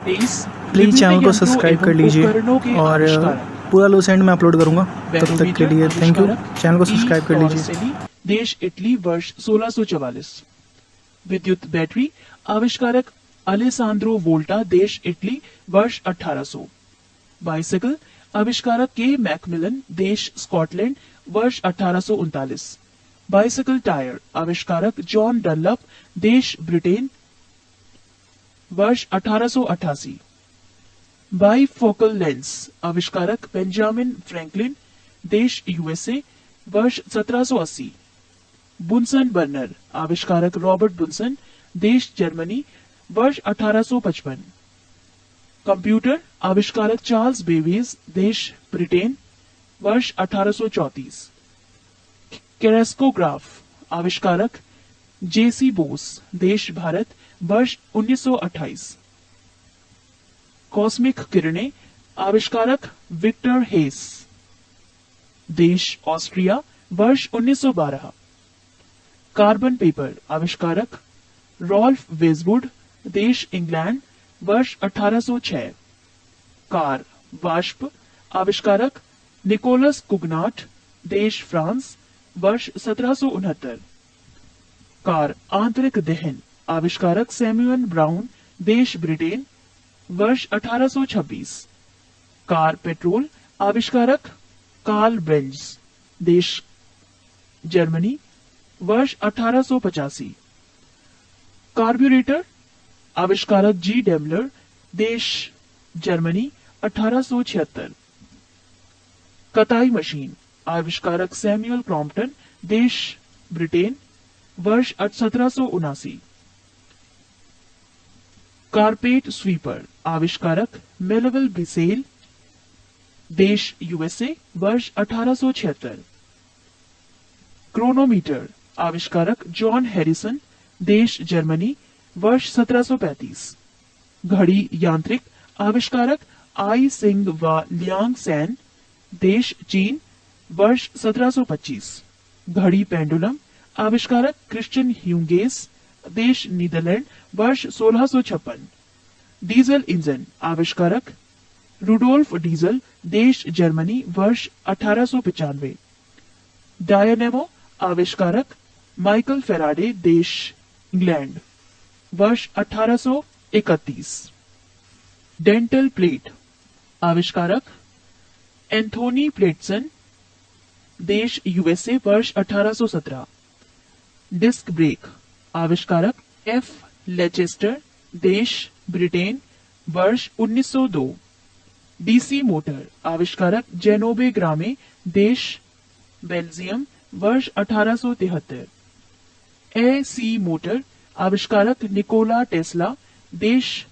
Please channel को subscribe कर लीजिए और पूरा लूज एंड में अपलोड करूँगा। तब तक के लिए थैंक यू। चैनल को सब्सक्राइब कर लीजिए। देश इटली वर्ष 1644। विद्युत बैटरी आविष्कारक अलेसांद्रो वोल्टा देश इटली वर्ष 1800। बाइसिकल आविष्कारक के मैकमिलन देश स्कॉटलैंड वर्ष 1839। बाइसिकल टायर आविष्कारक जॉन डनलप देश ब्रिटेन वर्ष 1888। बाइफोकल लेंस आविष्कारक बेंजामिन फ्रैंकलिन देश यूएसए वर्ष 1780। बुनसन बर्नर आविष्कारक रॉबर्ट बुनसन देश जर्मनी वर्ष 1855। कंप्यूटर आविष्कारक चार्ल्स बेबेज देश ब्रिटेन वर्ष 1834। कैरेस्कोग्राफ आविष्कारक जेसी बोस देश भारत वर्ष 1928। कॉस्मिक किरणें आविष्कारक विक्टर हेस देश ऑस्ट्रिया वर्ष 1912। कार्बन पेपर आविष्कारक रॉल्फ वेजवुड देश इंग्लैंड वर्ष 1806। कार वाष्प आविष्कारक निकोलस कुगनाट देश फ्रांस वर्ष 1769। कार आंतरिक दहन आविष्कारक सैमुअल ब्राउन देश ब्रिटेन वर्ष 1826। कार पेट्रोल आविष्कारक कार्ल बेंज देश जर्मनी वर्ष 1885। कार्ब्यूरेटर आविष्कारक जी डेमलर देश जर्मनी 1876। कताई मशीन आविष्कारक सैमुअल क्रॉम्पटन देश ब्रिटेन वर्ष 1779। कारपेट स्वीपर आविष्कारक मेलविल ब्रिसेल देश यूएसए वर्ष 1876। क्रोनोमीटर आविष्कारक जॉन हैरिसन देश जर्मनी वर्ष 1735। घड़ी यांत्रिक आविष्कारक आई सिंग व लियांग सैन देश चीन वर्ष 1725। घड़ी पेंडुलम आविष्कारक क्रिश्चियन ह्यूगेस देश नीदरलैंड वर्ष 1656। डीजल इंजन आविष्कारक रुडोल्फ डीजल देश जर्मनी वर्ष 1895। डायनेमो आविष्कारक माइकल फेराडे देश इंग्लैंड वर्ष 1831। डेंटल प्लेट आविष्कारक एंथोनी प्लेटसन देश यूएसए वर्ष 1817। डिस्क ब्रेक आविष्कारक एफ लेचेस्टर देश ब्रिटेन वर्ष 1902। डीसी मोटर आविष्कारक जेनोबे ग्रामे देश बेल्जियम वर्ष 1873। एसी मोटर आविष्कारक निकोला टेस्ला देश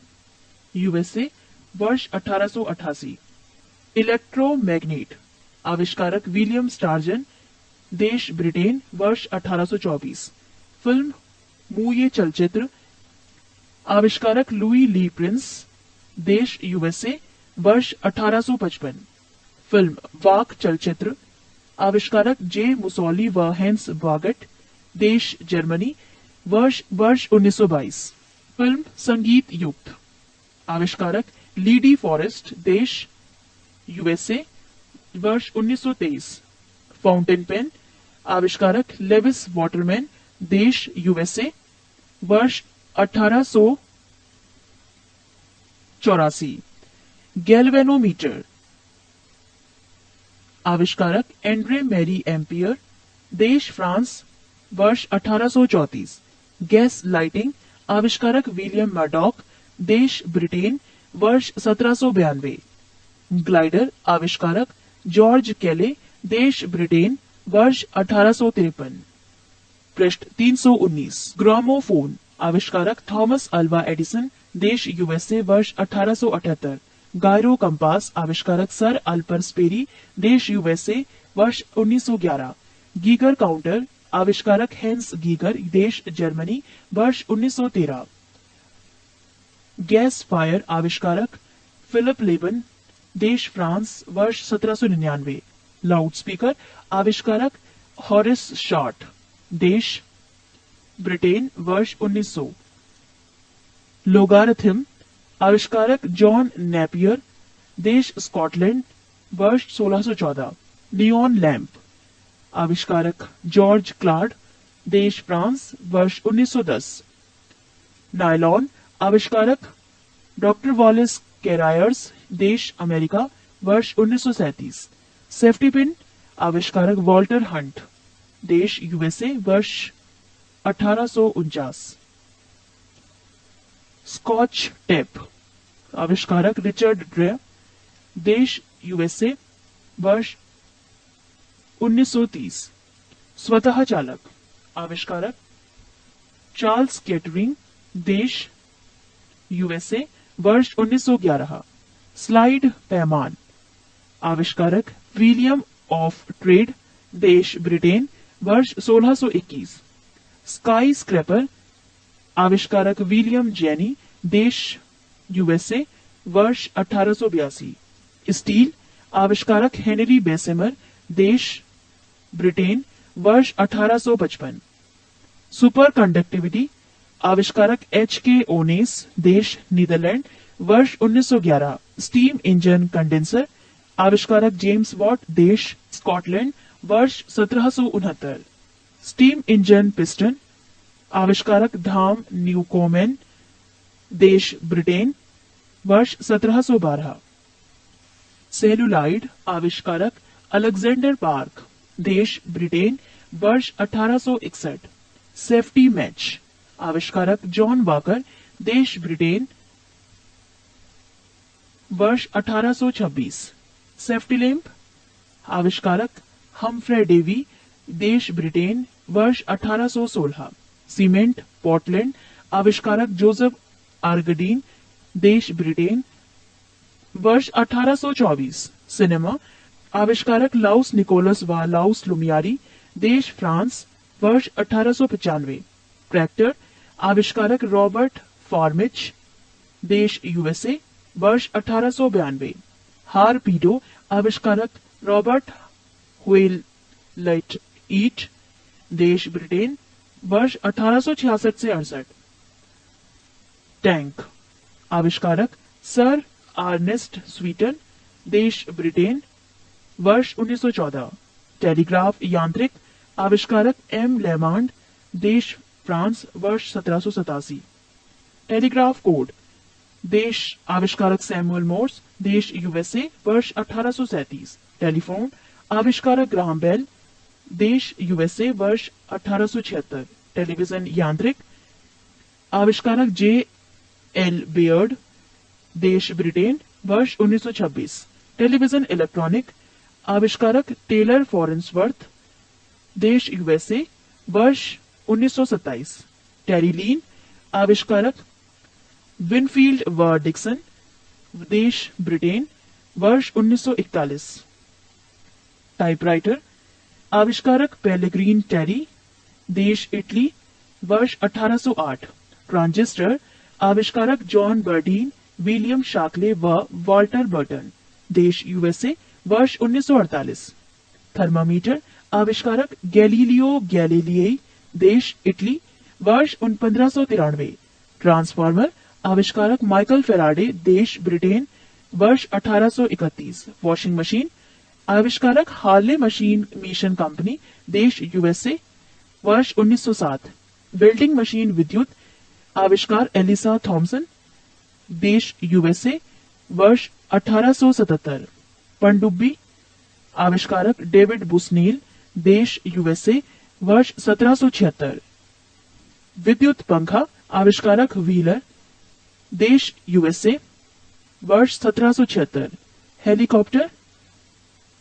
यूएसए वर्ष 1888। इलेक्ट्रोमैग्नेट आविष्कारक विलियम स्टार्जन देश ब्रिटेन वर्ष 1824। फिल्म मूये चलचित्र आविष्कारक लुई ली प्रिंस देश यूएसए वर्ष 1855। फिल्म वाक चलचित्र आविष्कारक जे मुसोली व हेंस बागट देश जर्मनी वर्ष 1922। फिल्म संगीत युक्त आविष्कारक लीडी फॉरेस्ट देश यूएसए वर्ष 1923। फाउंटेन पेन आविष्कारक लेविस वाटरमैन देश यूएसए वर्ष 1884। गैल्वेनोमीटर आविष्कारक एंड्रे मैरी एम्पियर देश फ्रांस वर्ष 1834। गैस लाइटिंग आविष्कारक विलियम मर्डॉक देश ब्रिटेन वर्ष 1792। ग्लाइडर आविष्कारक जॉर्ज केले देश ब्रिटेन वर्ष 1853। पृष्ठ 319। ग्रामोफोन आविष्कारक थॉमस अल्वा एडिसन देश यूएसए वर्ष 1878। गायरो कंपास आविष्कारक सर अल्पर स्पेरी देश यूएसए वर्ष 1911। गीगर काउंटर आविष्कारक हेंस गीगर देश जर्मनी वर्ष 1913। गैस फायर आविष्कारक फिलिप लेबन देश फ्रांस वर्ष 1799। लाउडस्पीकर आविष्कारक हॉरिस शॉर्ट देश ब्रिटेन वर्ष 1900। लोगारिथम आविष्कारक जॉन नेपियर, देश स्कॉटलैंड, वर्ष 1614। नियॉन लैंप, आविष्कारक जॉर्ज क्लार्ड, देश फ्रांस, वर्ष 1910। नायलॉन, आविष्कारक डॉक्टर वॉलेस कैरायर्स, देश अमेरिका, वर्ष 1937। सेफ्टी पिन, आविष्कारक वॉल्टर हंट, देश यूएसए, वर्ष 1849। स्कॉच टेप, आविष्कारक रिचर्ड ड्रे, देश यूएसए, वर्ष 1930। स्वतः चालक, आविष्कारक चार्ल्स केटरिंग, देश यूएसए, वर्ष 1911। स्लाइड पैमान, आविष्कारक विलियम ऑफ ट्रेड, देश ब्रिटेन, वर्ष 1621। स्काई स्क्रैपर, आविष्कारक विलियम जेनी, देश यूएसए, वर्ष 1882। स्टील, आविष्कारक हेनरी बेसेमर, देश ब्रिटेन, वर्ष 1855। सुपर कंडक्टिविटी, आविष्कारक एच.के. ओनेस, देश नीदरलैंड, वर्ष 1911। स्टीम इंजन कंडेंसर, आविष्कारक जेम्स वॉट, देश स्कॉटलैंड, वर्ष 1769। स्टीम इंजन पिस्टन, आविष्कारक धाम न्यूकोमेन, देश ब्रिटेन, वर्ष 1712। सेलुलाइड, आविष्कारक अलेक्जेंडर पार्क, देश ब्रिटेन, वर्ष 1861। सेफ्टी मैच, आविष्कारक जॉन वाकर, देश ब्रिटेन, वर्ष 1826। सेफ्टी लैंप, आविष्कारक हम्फ्रे डेवी, देश ब्रिटेन, वर्ष 1816। सीमेंट पोर्टलैंड, आविष्कारक जोसेफ आर्गडीन, देश ब्रिटेन, वर्ष 1824। सिनेमा, आविष्कारक लाउस निकोलस व लाउस लुमियारी, देश फ्रांस, वर्ष 1895। ट्रैक्टर, आविष्कारक रॉबर्ट फॉर्मिच, देश यूएसए, वर्ष 1892। हारपीडो, आविष्कारक रॉबर्ट व्हेलट ईट, देश ब्रिटेन, वर्ष 1866 से 68। टैंक, आविष्कारक सर आर्नेस्ट स्वीटन, देश ब्रिटेन, वर्ष 1914। टेलीग्राफ यांत्रिक, आविष्कारक एम लेमांड, देश फ्रांस, वर्ष 1787। टेलीग्राफ कोड, देश आविष्कारक सैमुअल मोर्स, देश यूएसए, वर्ष 1837। टेलीफोन, आविष्कारक ग्राहम बेल, देश यूएसए, वर्ष 1876। टेलीविजन यांत्रिक, आविष्कारक जे एल बेयर्ड, देश ब्रिटेन, वर्ष 1926। टेलीविजन इलेक्ट्रॉनिक, आविष्कारक टेलर फॉरेंसवर्थ, देश यूएसए, वर्ष 1927। टेलीलीन, आविष्कारक विनफील्ड व डिक्सन, देश ब्रिटेन, वर्ष 1941। टाइपराइटर, आविष्कारक पेलेग्रीन टेरी, देश इटली, वर्ष 1808। ट्रांजिस्टर, आविष्कारक जॉन बर्डीन, विलियम शाकले व वॉल्टर बर्टन, देश यूएसए, वर्ष 1948। थर्मामीटर, आविष्कारक गैलीलियो गैलीलियई, देश इटली, वर्ष 1593। ट्रांसफार्मर, आविष्कारक माइकल फेराडे, देश ब्रिटेन, वर्ष 1831। वॉशिंग मशीन, आविष्कारक हार्ले मशीन मिशन कंपनी, देश यूएसए, वर्ष 1907। वेल्डिंग मशीन विद्युत, आविष्कार एलिसा थॉमसन, देश यूएसए, वर्ष 1877। पनडुब्बी, आविष्कारक डेविड बुसनील, देश यूएसए, वर्ष 1776। विद्युत पंखा, आविष्कारक व्हीलर, देश यूएसए, वर्ष 1776। हेलीकॉप्टर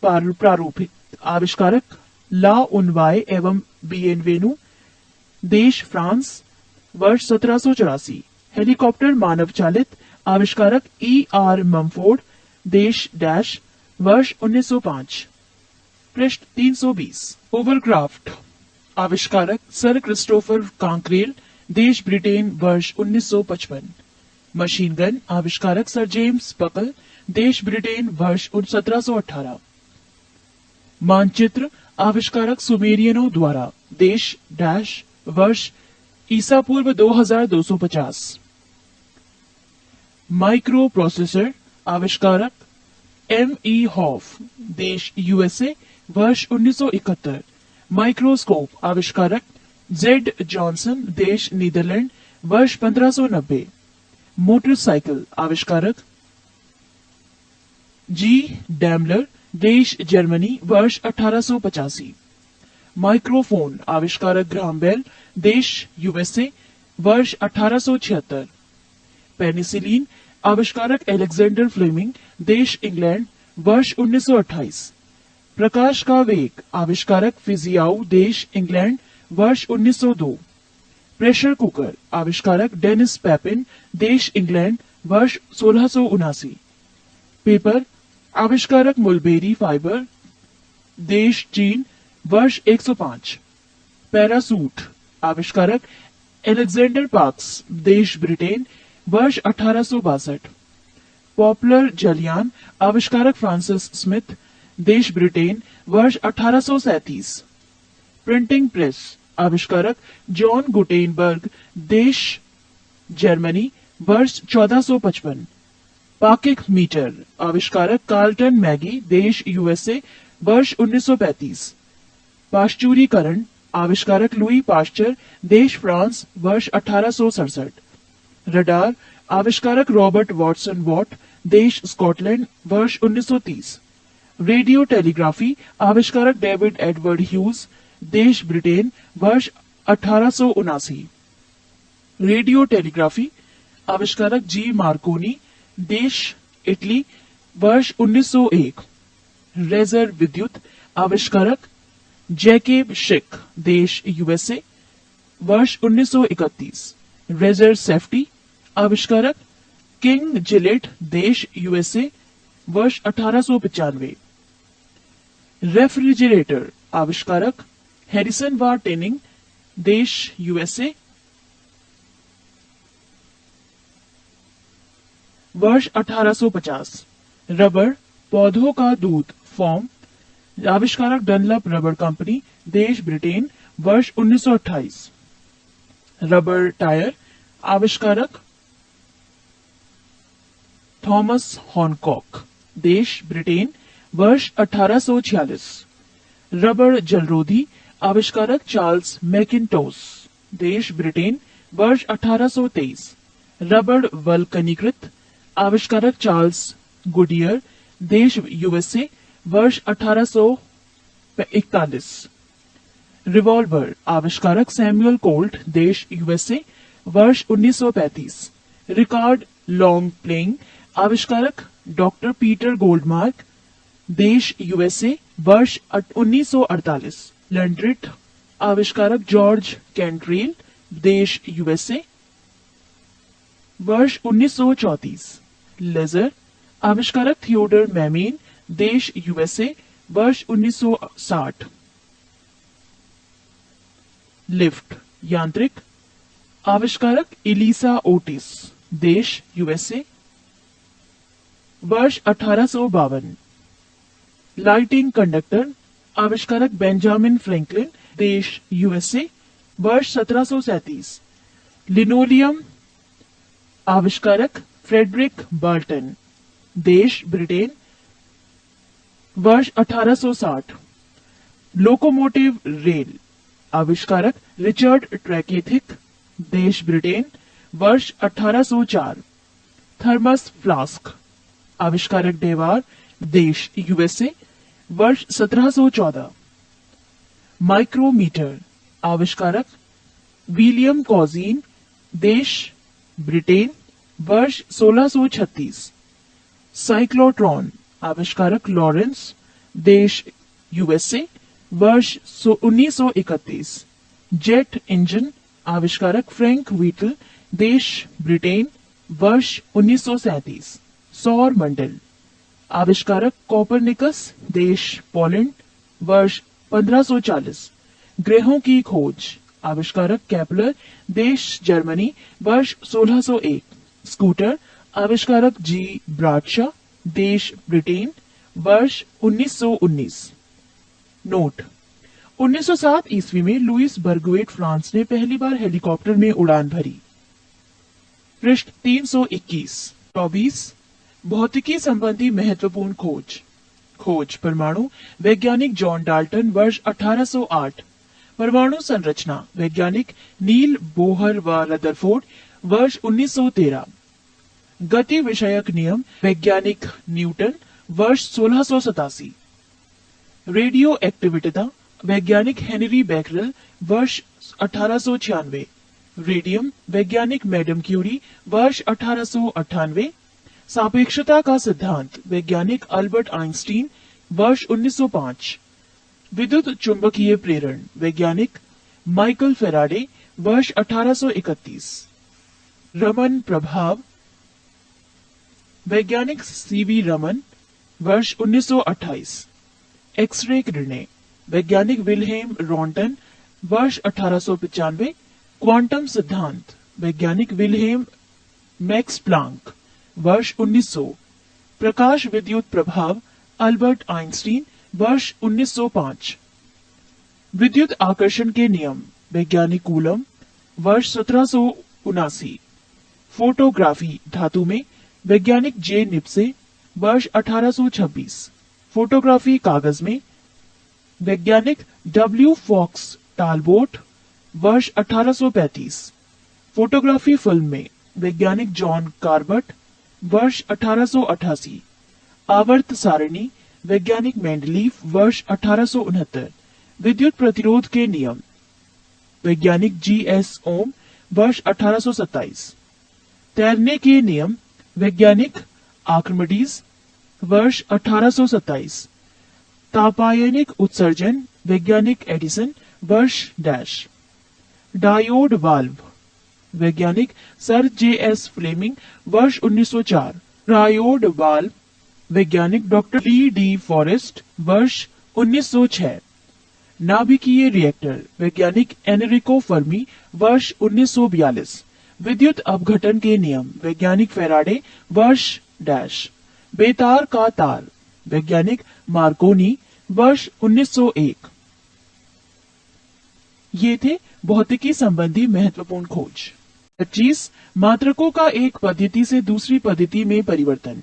प्रारूपित, आविष्कारक ला उनवाय एवं बिएनवेनु, देश फ्रांस, वर्ष 1784। हेलीकॉप्टर मानव चालित, आविष्कारक E.R. ममफोर्ड, देश डैश, वर्ष 1905। पृष्ठ 320। ओवरक्राफ्ट, आविष्कारक सर क्रिस्टोफर कांक्रेल, देश ब्रिटेन, वर्ष 1955। मशीन गन, आविष्कारक सर जेम्स बकल, देश ब्रिटेन, वर्ष 1718। मानचित्र, आविष्कारक सुमेरियनों द्वारा, देश डैश, वर्ष ईसा पूर्व 2250। माइक्रो प्रोसेसर आविष्कारक M.E. हॉफ, देश यूएसए, वर्ष 1971। माइक्रोस्कोप आविष्कारक Z. जॉनसन, देश नीदरलैंड, वर्ष 1590। मोटरसाइकिल आविष्कारक G. डैमलर, देश जर्मनी, वर्ष 1885। माइक्रोफोन आविष्कारक ग्राहम बेल, देश यूएसए, वर्ष 1876। पेनिसिलिन आविष्कारक अलेक्जेंडर फ्लेमिंग, देश इंग्लैंड, वर्ष 1928। प्रकाश का वेग आविष्कारक फिजियाउ, देश इंग्लैंड, वर्ष 1902। प्रेशर कुकर आविष्कारक डेनिस पैपिन, देश इंग्लैंड, वर्ष 1679। पेपर आविष्कारक मुलबेरी फाइबर, देश चीन, वर्ष 105। पैरासूट आविष्कारक अलेक्जेंडर पार्क्स, देश ब्रिटेन, वर्ष 1862। पॉपुलर जलयान आविष्कारक फ्रांसिस स्मिथ, देश ब्रिटेन, वर्ष 1837। प्रिंटिंग प्रेस आविष्कारक जॉन गुटेनबर्ग, देश जर्मनी, वर्ष 1455। पाकिक मीटर आविष्कारक कार्लटन मैगी, देश यूएसए, वर्ष 1935। पाश्चुरीकरण आविष्कारक लुई पाश्चर, देश फ्रांस, वर्ष 1867। रडार आविष्कारक रॉबर्ट वॉटसन वॉट, देश स्कॉटलैंड, वर्ष 1930। रेडियो टेलीग्राफी आविष्कारक डेविड एडवर्ड ह्यूज, देश ब्रिटेन, वर्ष 1879। रेडियो टेलीग्राफी आविष्कारक जी मार्कोनी, देश इटली, वर्ष 1901। रेजर विद्युत आविष्कारक जैकेब शिक, देश यूएसए, वर्ष 1931। रेजर सेफ्टी आविष्कारक किंग जिलेट, देश यूएसए, वर्ष 1895। रेफ्रिजरेटर आविष्कारक हैरिसन वार टेनिंग, देश यूएसए, वर्ष 1850। रबर पौधों का दूध फॉर्म आविष्कारक डनलप रबर कंपनी, देश ब्रिटेन, वर्ष 1928। रबर टायर आविष्कारक थॉमस हॉनकॉक, देश ब्रिटेन, वर्ष 1846। रबर जलरोधी आविष्कारक चार्ल्स मैकिन्टोश, देश ब्रिटेन, वर्ष 1823। रबर वल्कनीकृत आविष्कारक चार्ल्स गुडियर, देश यूएसए, वर्ष 1841। रिवॉल्वर आविष्कारक सैमुअल कोल्ट, देश यूएसए, वर्ष 1935। रिकार्ड लॉन्ग प्लेइंग आविष्कारक डॉक्टर पीटर गोल्डमार्क, देश यूएसए, वर्ष 1948। लैंड्रिट आविष्कारक जॉर्ज कैंट्रेल, देश यूएसए, वर्ष 1934। लेजर आविष्कारक थियोडर मैमीन, देश यूएसए, वर्ष 1960। लिफ्ट यांत्रिक आविष्कारक इलिसा ओटिस, देश यूएसए, वर्ष 1852। लाइटिंग कंडक्टर आविष्कारक बेंजामिन फ्रैंकलिन, देश यूएसए, वर्ष 1737। लिनोलियम आविष्कारक फ्रेडरिक बर्टन, देश ब्रिटेन, वर्ष 1860। लोकोमोटिव रेल आविष्कारक रिचर्ड ट्रैकेथिक, देश ब्रिटेन, वर्ष 1804। थर्मस फ्लास्क आविष्कारक डेवार, देश यूएसए, वर्ष 1714। माइक्रोमीटर आविष्कारक विलियम कॉजीन, देश ब्रिटेन, वर्ष 1636। साइक्लोट्रॉन आविष्कारक लॉरेंस, देश यूएसए, वर्ष 1931। जेट इंजन आविष्कारक फ्रैंक व्हीटल, देश ब्रिटेन, वर्ष 1937। सौर मंडल आविष्कारक कोपरनिकस, देश पोलैंड, वर्ष 1540। ग्रहों की खोज आविष्कारक केपलर, देश जर्मनी, वर्ष 1601। स्कूटर आविष्कारक जी ब्राडशा, देश ब्रिटेन, वर्ष 1919। नोट 1907 ईस्वी में लुइस बर्गुएट फ्रांस ने पहली बार हेलीकॉप्टर में उड़ान भरी। पृष्ठ 321। 24 भौतिकी संबंधी महत्वपूर्ण खोज। खोज परमाणु वैज्ञानिक जॉन डाल्टन वर्ष 1808। परमाणु संरचना वैज्ञानिक नील बोहर व रदरफोर्ड वर्ष 1913। गति विषयक नियम वैज्ञानिक न्यूटन वर्ष 1687। रेडियो एक्टिविटीता वैज्ञानिक हेनरी बैकरल वर्ष 1896। रेडियम वैज्ञानिक मैडम क्यूरी वर्ष 1898। सापेक्षता का सिद्धांत वैज्ञानिक अल्बर्ट आइंस्टीन वर्ष 1905। विद्युत चुंबकीय प्रेरण वैज्ञानिक माइकल फेराडे वर्ष 1831। रमन प्रभाव वैज्ञानिक सीवी रमन वर्ष 1928। एक्सरे किरणें वैज्ञानिक विल्हेम रॉन्टन वर्ष 1895। क्वांटम सिद्धांत वैज्ञानिक विल्हेम मैक्स प्लांक वर्ष 1900। प्रकाश विद्युत प्रभाव अल्बर्ट आइंस्टीन वर्ष 1905। विद्युत आकर्षण के नियम वैज्ञानिक कूलम वर्ष 1779। फोटोग्राफी धातु में वैज्ञानिक जे निप्से वर्ष 1826। फोटोग्राफी कागज में वैज्ञानिक डब्ल्यू फॉक्स टालबोट वर्ष 1835। फोटोग्राफी फिल्म में वैज्ञानिक जॉन कार्बट वर्ष 1888। आवर्त सारणी वैज्ञानिक मेंडलीफ वर्ष 1869। विद्युत प्रतिरोध के नियम वैज्ञानिक जी.एस. ओम वर्ष 1827। तैरने के नियम वैज्ञानिक आर्किमिडीज वर्ष 1827। तापायनिक उत्सर्जन वैज्ञानिक एडिसन वर्ष डैश। डायोड वाल्व वैज्ञानिक सर जे.एस. फ्लेमिंग वर्ष 1904। ट्रायोड वाल्व वैज्ञानिक डॉक्टर ली डी फॉरेस्ट वर्ष 1906। नाभिकीय रिएक्टर वैज्ञानिक एनरिको फर्मी वर्ष 1942। विद्युत अपघटन के नियम वैज्ञानिक फेराडे वर्ष डैश। बेतार का तार वैज्ञानिक मार्कोनी वर्ष 1901। ये थे भौतिकी संबंधी महत्वपूर्ण खोज। 25 मात्रकों का एक पद्धति से दूसरी पद्धति में परिवर्तन।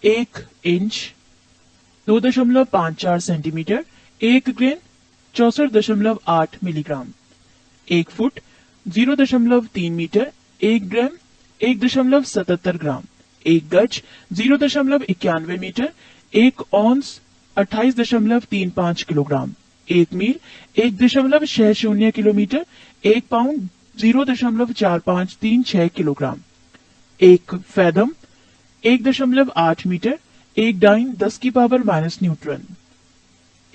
1 inch 2.54 centimetre 1 grain 64.8 milligram. 1 foot 0.3 metre 1 gram 1.77 gram. 1 गज 0.91 metre 1 ounce 28.35 kilogram. 1 mile 1.60 kilometre 1 pound 0.4536 kilogram. 1 fathom 1.8 metre 1 dyne 10 की power minus newton.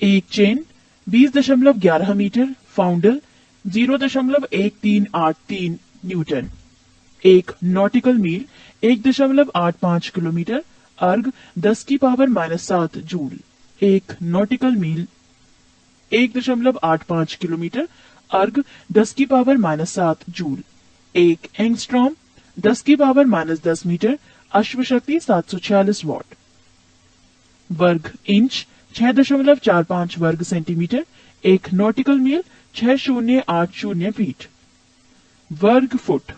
1 chain 20.11 metre poundal 0.1383 newton. 1 nautical mile 1.85 kilometre erg 10 की power minus 7 joule. 1 nautical mile 1.85 kilometre erg 10 की power minus 7 joule. 1 angstrom 10 की power minus 10 metre अश्वशक्ति 746 what. वर्ग inch 6.45 वर्ग centimetre 1 nautical मील 6080 feet. वर्ग foot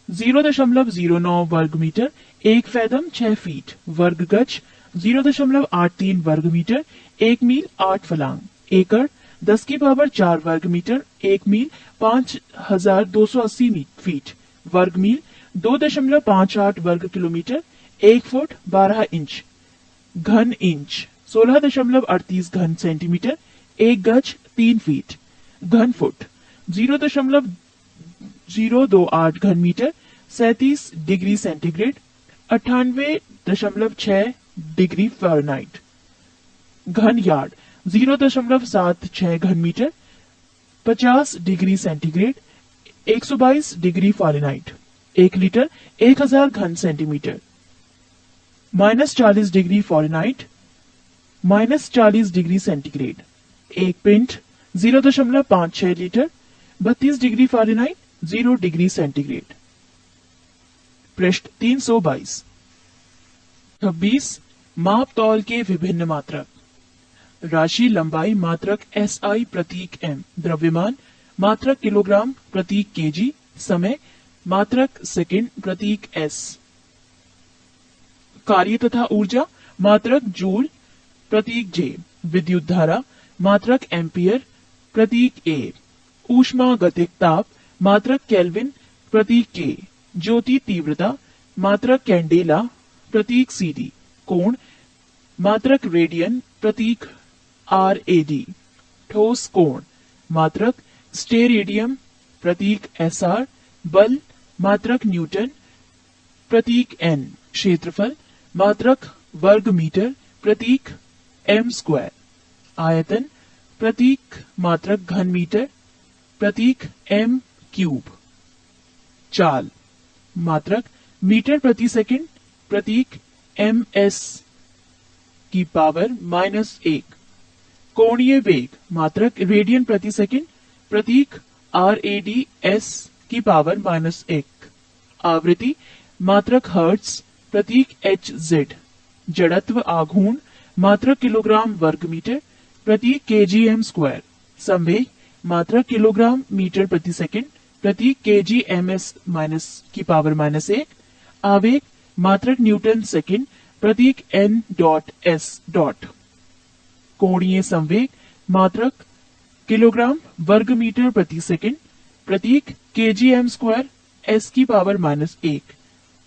0.09 वर्ग metre 1 fathom 6 feet. वर्ग गज 0.83 वर्ग मीटर 1 मील 8 फलांग। एकड़ 10 की पावर 4 वर्ग मीटर 1 मील 5280 फीट। वर्ग मील 2.58 वर्ग किलोमीटर 1 फुट 12 इंच। घन इंच 16.38 घन सेंटीमीटर 1 गज 3 फीट। घन फुट 0.028 घन metre 37 degree centigrade 98.6 degree Fahrenheit. घन यार्ड 0.76 घन metre 50 degree centigrade 122 degree Fahrenheit. 1 litre 1000 घन centimetre. -40 degree Fahrenheit -40 degree centigrade. 1 pint 0.56 litre 32 degree Fahrenheit 0 degree centigrade. पृष्ठ 322। 26 माप तौल के विभिन्न मात्रक। राशि लंबाई मात्रक SI प्रतीक M। द्रव्यमान मात्रक किलोग्राम प्रतीक kg। समय मात्रक सेकंड प्रतीक एस। कार्य तथा ऊर्जा मात्रक जूल प्रतीक जे। विद्युत धारा मात्रक एम्पियर प्रतीक ए। ऊष्मा गतिक ताप मात्रक केल्विन प्रतीक के। ज्योति तीव्रता मात्रक कैंडेला प्रतीक सीडी। कोण मात्रक रेडियन प्रतीक आरएडी। ठोस कोण मात्रक स्टेरेडियम प्रतीक एसआर। बल मात्रक न्यूटन प्रतीक एन। क्षेत्रफल मात्रक वर्ग मीटर प्रतीक एम स्क्वायर। आयतन प्रतीक मात्रक घन मीटर प्रतीक एम क्यूब। चाल मात्रक मीटर प्रति सेकंड प्रतीक एम एस की पावर -1। कोणीय वेग मात्रक रेडियन प्रति सेकंड प्रतीक आरएडी एस की पावर -1। आवृत्ति मात्रक हर्ट्ज प्रतीक एच जेड। जड़त्व आघूर्ण मात्रक किलोग्राम वर्ग मीटर प्रतीक केजीएम स्क्वायर। संवेग मात्रक किलोग्राम मीटर प्रति सेकंड प्रतीक kgms माइनस की पावर -1। आवेग मात्रक न्यूटन सेकंड प्रतीक n डॉट s डॉट। कोणीय संवेग मात्रक किलोग्राम वर्ग मीटर प्रति सेकंड प्रतीक kgm स्क्वायर s की पावर -1।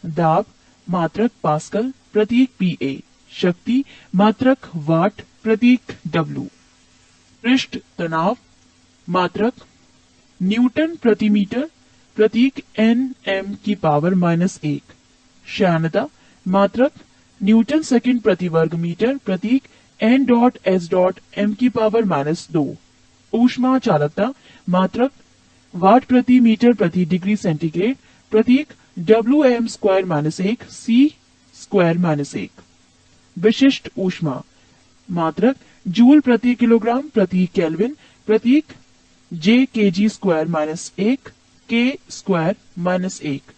दाब मात्रक पास्कल प्रतीक pa। शक्ति मात्रक वाट प्रतीक w। पृष्ठ तनाव मात्रक न्यूटन प्रति मीटर प्रतीक nm की पावर -1। श्यानता मात्रक न्यूटन सेकंड प्रति वर्ग मीटर प्रतीक n dot s dot m की पावर -2। ऊष्मा चालकता मात्रक वाट प्रति मीटर प्रति डिग्री सेंटीग्रेड प्रतीक wm स्क्वायर -1 c स्क्वायर -1। विशिष्ट ऊष्मा मात्रक जूल प्रति किलोग्राम प्रति केल्विन प्रतीक j kg square -1 k square -1।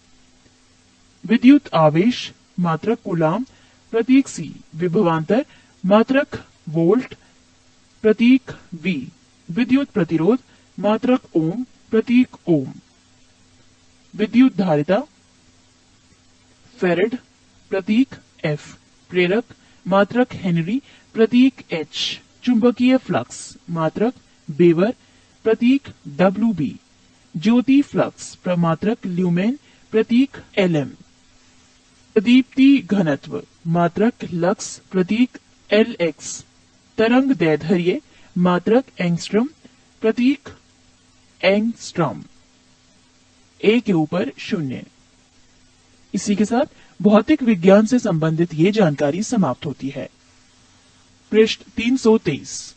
विद्युत आवेश मात्रक कूलाम प्रतीक c। विभवांतर मात्रक वोल्ट प्रतीक v। विद्युत प्रतिरोध मात्रक ओम प्रतीक ओम। विद्युत धारिता फेरेड प्रतीक f। प्रेरक मात्रक हेनरी प्रतीक h। चुंबकीय फ्लक्स मात्रक बेवर प्रतीक WB। ज्योति फ्लक्स प्रमात्रक ल्यूमेन प्रतीक LM। प्रदीप्ति घनत्व मात्रक लक्स प्रतीक LX। तरंग दैर्ध्य मात्रक एंगस्ट्रम प्रतीक एंगस्ट्रम। A के ऊपर 0। इसी के साथ भौतिक विज्ञान से संबंधित ये जानकारी समाप्त होती है। पृष्ठ 323।